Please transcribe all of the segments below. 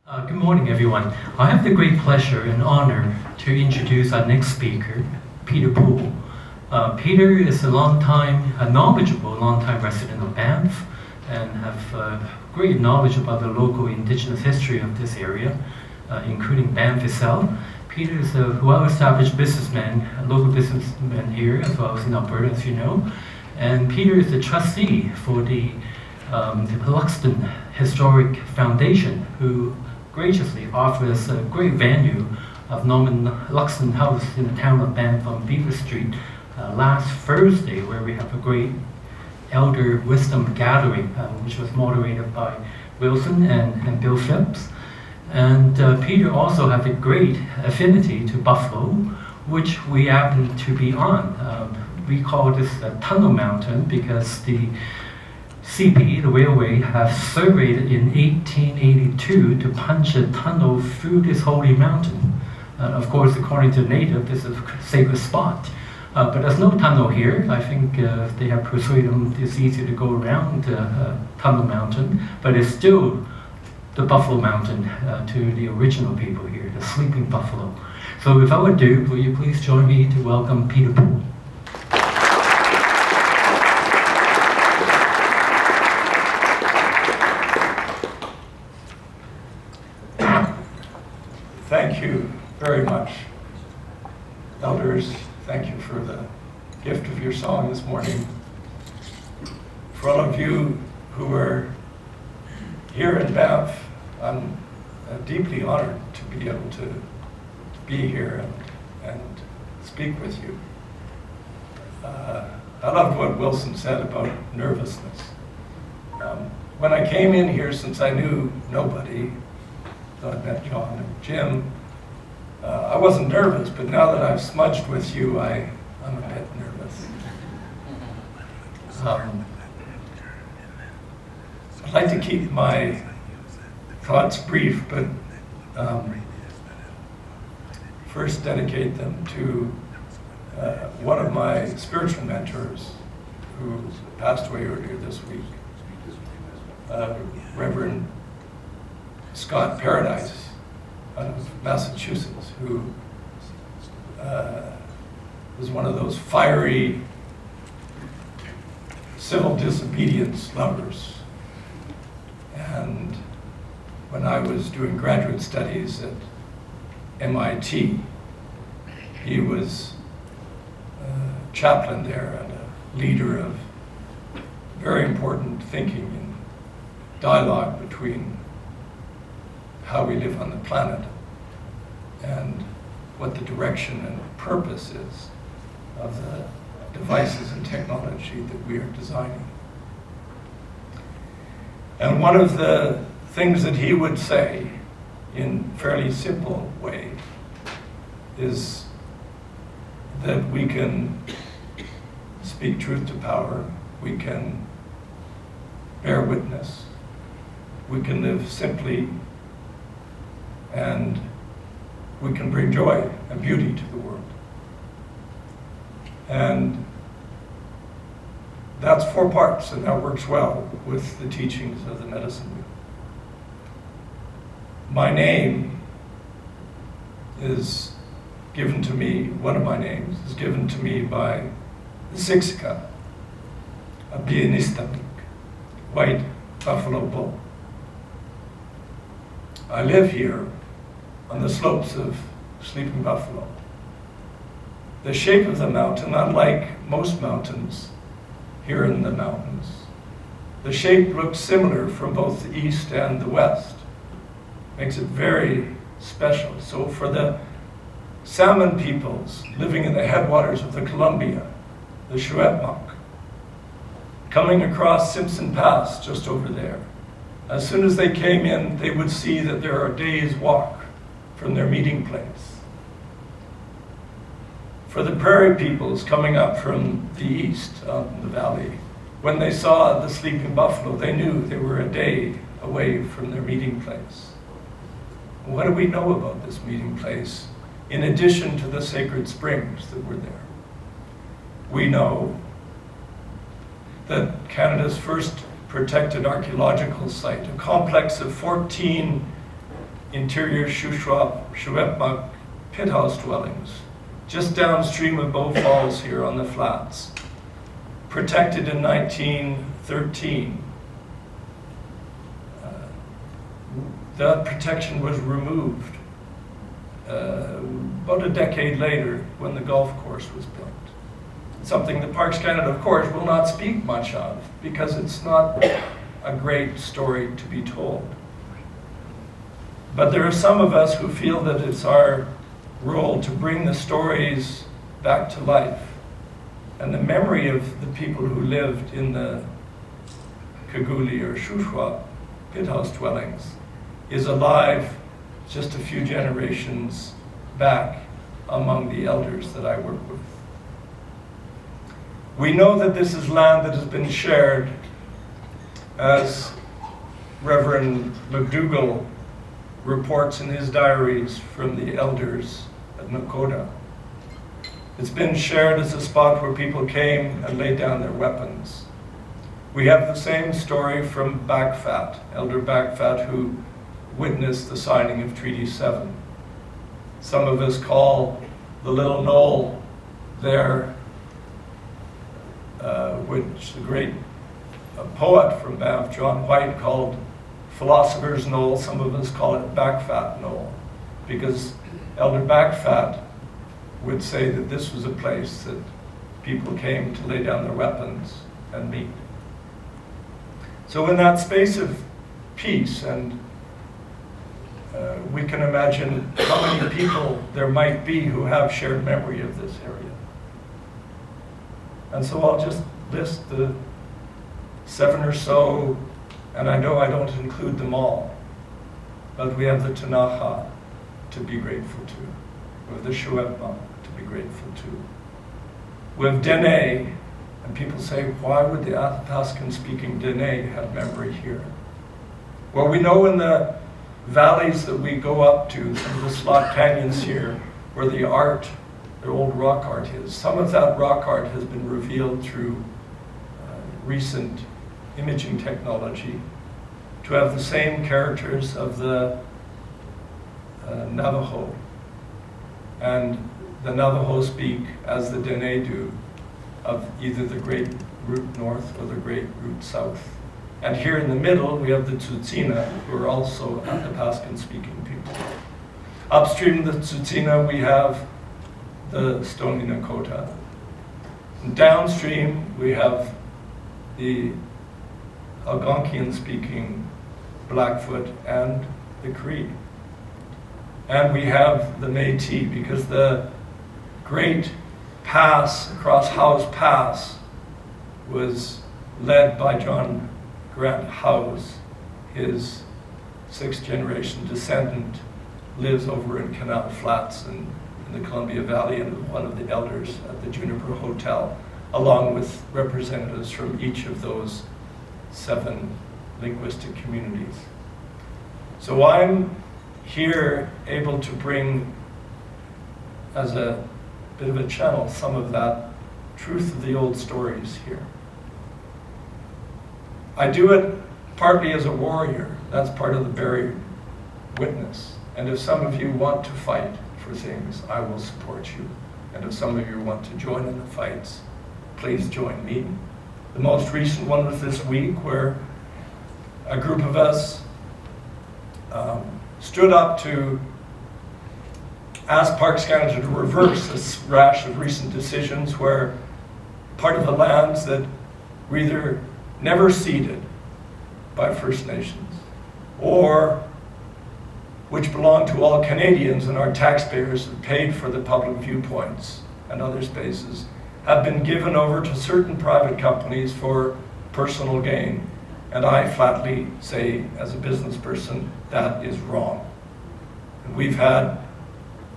Good morning, everyone. I have the great pleasure and honor to introduce our next speaker, Peter Poole. Peter is a knowledgeable long-time resident of Banff and have great knowledge about the local Indigenous history of this area, including Banff itself. Peter is a well-established businessman, a local businessman here, as well as in Alberta, as you know. And Peter is the trustee for the Luxton Historic Foundation, who graciously offers a great venue of Norman Luxton House in the town of Banff on Beaver Street last Thursday, where we have a great elder wisdom gathering, which was moderated by Wilson and Bill Phipps. And Peter also has a great affinity to Buffalo, which we happen to be on. We call this a tunnel mountain because the CP, the railway, has surveyed in 1882 to punch a tunnel through this holy mountain. Of course, according to the native, this is a sacred spot. But there's no tunnel here. I think they have persuaded them it's easier to go around Tunnel Mountain, but it's still the Buffalo Mountain to the original people here, the sleeping buffalo. So without ado, will you please join me to welcome Peter Poole. Thank you very much, elders. Thank you for the gift of your song this morning. For all of you who are here in Banff, I'm deeply honored to be able to be here and speak with you. I loved what Wilson said about nervousness. When I came in here, since I knew nobody, so I met John and Jim. I wasn't nervous, but now that I've smudged with you, I'm a bit nervous. I'd like to keep my thoughts brief, but first dedicate them to one of my spiritual mentors who passed away earlier this week, Reverend Scott Paradise out of Massachusetts, who was one of those fiery civil disobedience lovers. And when I was doing graduate studies at MIT, he was a chaplain there and a leader of very important thinking and dialogue between how we live on the planet and what the direction and purpose is of the devices and technology that we are designing. And one of the things that he would say in fairly simple way is that we can speak truth to power, we can bear witness, we can live simply, and we can bring joy and beauty to the world. And that's 4 parts, and that works well with the teachings of the medicine wheel. My name is given to me, one of my names is given to me by the Siksika, a Bienistamic, white buffalo bull. I live here on the slopes of Sleeping Buffalo. The shape of the mountain, unlike most mountains here in the mountains, the shape looks similar from both the east and the west. Makes it very special. So for the salmon peoples living in the headwaters of the Columbia, the Shuetmuk, coming across Simpson Pass just over there, as soon as they came in, they would see that there are a day's walk from their meeting place. For the prairie peoples coming up from the east in the valley, when they saw the sleeping buffalo, they knew they were a day away from their meeting place. What do we know about this meeting place, in addition to the sacred springs that were there? We know that Canada's first protected archaeological site, a complex of 14 interior Shuwepmuk pit house dwellings, just downstream of Bow Falls here on the flats, protected in 1913. That protection was removed about a decade later when the golf course was built. Something that Parks Canada, of course, will not speak much of because it's not a great story to be told. But there are some of us who feel that it's our role to bring the stories back to life. And the memory of the people who lived in the Kaguli or Shushwa pit house dwellings is alive just a few generations back among the elders that I work with. We know that this is land that has been shared, as Reverend McDougall reports in his diaries from the elders at Nakota. It's been shared as a spot where people came and laid down their weapons. We have the same story from Backfat, Elder Backfat, who witnessed the signing of Treaty 7. Some of us call the little knoll there, which the great poet from Banff, John White, called Philosopher's Knoll. Some of us call it Backfat Knoll, because Elder Backfat would say that this was a place that people came to lay down their weapons and meet. So in that space of peace, and we can imagine how many people there might be who have shared memory of this area. And so I'll just list the 7 or so, and I know I don't include them all, but we have the Tanaha to be grateful to. We have the Shuwepmuk to be grateful to. We have Dene, and people say, why would the Athabascan-speaking Dene have memory here? Well, we know in the valleys that we go up to, some of the slot canyons here, where the art, their old rock art is. Some of that rock art has been revealed through recent imaging technology to have the same characters of the Navajo. And the Navajo speak, as the Dene do, of either the Great Root North or the Great Root South. And here in the middle, we have the Tsutsina, who are also Athabascan-speaking people. Upstream of the Tsutsina, we have the Stony Nakota. And downstream, we have the Algonquian-speaking Blackfoot and the Cree. And we have the Métis, because the great pass across Howes Pass was led by John Grant Howes. His 6th generation descendant lives over in Canal Flats in the Columbia Valley, and one of the elders at the Juniper Hotel, along with representatives from each of those 7 linguistic communities. So I'm here able to bring, as a bit of a channel, some of that truth of the old stories here. I do it partly as a warrior. That's part of the buried witness. And if some of you want to fight for things, I will support you. And if some of you want to join in the fights, please join me. The most recent one was this week, where a group of us stood up to ask Parks Canada to reverse this rash of recent decisions where part of the lands that were either never ceded by First Nations, or which belong to all Canadians and our taxpayers have paid for the public viewpoints and other spaces, have been given over to certain private companies for personal gain. And I flatly say, as a business person, that is wrong. And we've had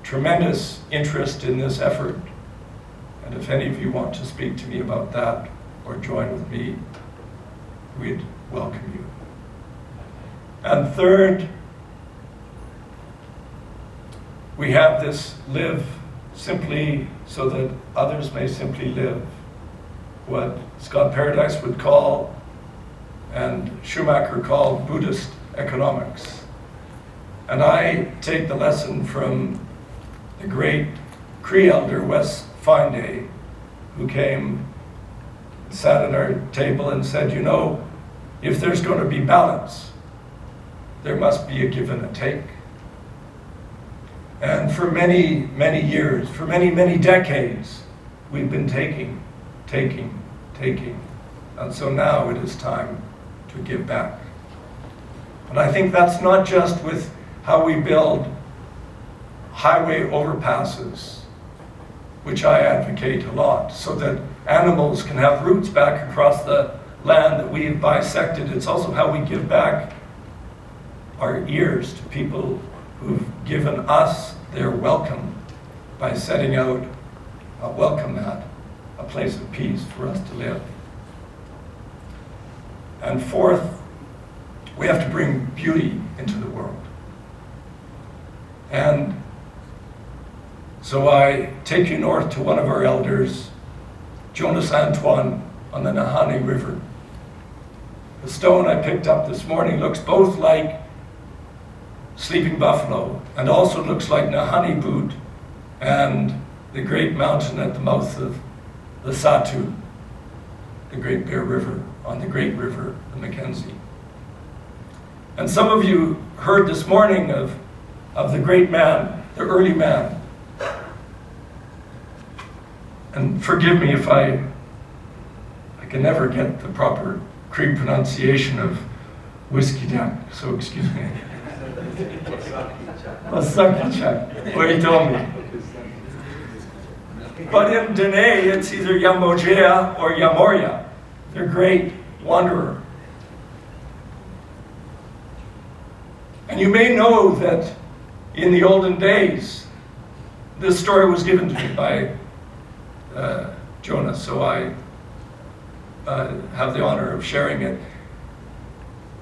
tremendous interest in this effort. And if any of you want to speak to me about that or join with me, we'd welcome you. And third, we have this live simply so that others may simply live, what Scott Paradise would call and Schumacher called Buddhist economics. And I take the lesson from the great Cree elder, Wes Finday, who came, sat at our table and said, you know, if there's going to be balance, there must be a give and a take. And for many, many years, for many, many decades, we've been taking. And so now it is time to give back. And I think that's not just with how we build highway overpasses, which I advocate a lot, so that animals can have routes back across the land that we've bisected. It's also how we give back our ears to people who've given us their welcome by setting out a welcome mat, a place of peace for us to live. And fourth, we have to bring beauty into the world. And so I take you north to one of our elders, Jonas Antoine, on the Nahanni River. The stone I picked up this morning looks both like Sleeping Buffalo and also looks like Nahanni Boot and the great mountain at the mouth of the Satu, the Great Bear River, on the great river, the Mackenzie. And some of you heard this morning of the great man, the early man. And forgive me if I can never get the proper Cree pronunciation of whiskey duck, so excuse me. Wasakichak, what he told me. But in Dene, it's either Yamojea or Yamoria, the great wanderer. And you may know that in the olden days, this story was given to me by Jonas, so I have the honor of sharing it.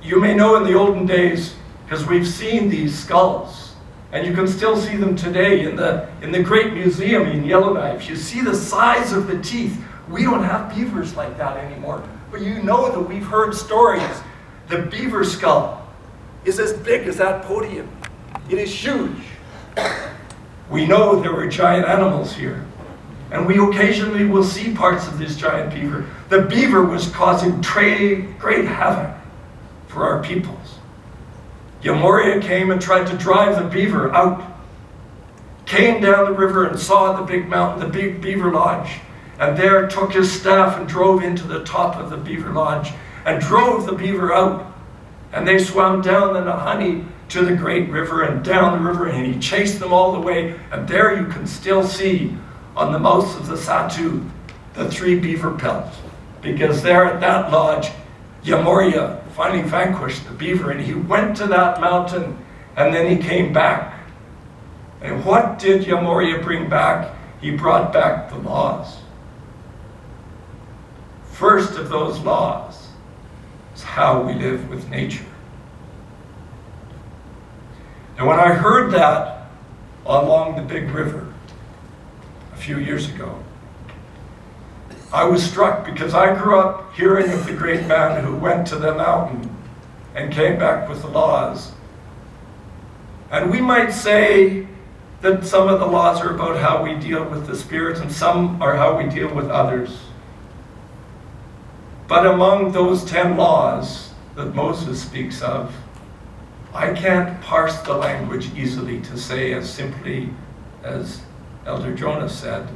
You may know in the olden days, because we've seen these skulls, and you can still see them today in the Great Museum in Yellowknife. You see the size of the teeth. We don't have beavers like that anymore, but you know that we've heard stories. The beaver skull is as big as that podium. It is huge. We know there were giant animals here, and we occasionally will see parts of this giant beaver. The beaver was causing great havoc for our peoples. Yamoria came and tried to drive the beaver out, came down the river and saw the big mountain, the big beaver lodge, and there took his staff and drove into the top of the beaver lodge and drove the beaver out. And they swam down the Nahanni to the great river and down the river, and he chased them all the way. And there you can still see on the mouth of the Satu the 3 beaver pelts, because there at that lodge, Yamoria finally vanquished the beaver, and he went to that mountain, and then he came back. And what did Yamoria bring back? He brought back the laws. First of those laws is how we live with nature. And when I heard that along the big river a few years ago, I was struck, because I grew up hearing of the great man who went to the mountain and came back with the laws. And we might say that some of the laws are about how we deal with the spirits, and some are how we deal with others. But among those 10 laws that Moses speaks of, I can't parse the language easily to say as simply as Elder Jonas said,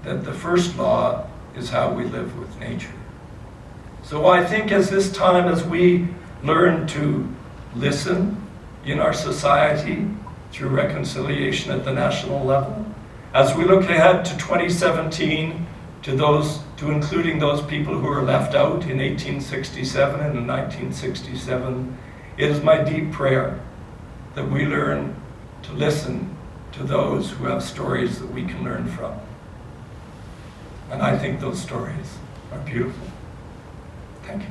that the first law is how we live with nature. So I think as this time, as we learn to listen in our society through reconciliation at the national level, as we look ahead to 2017, to including those people who were left out in 1867 and in 1967, it is my deep prayer that we learn to listen to those who have stories that we can learn from. And I think those stories are beautiful. Thank you.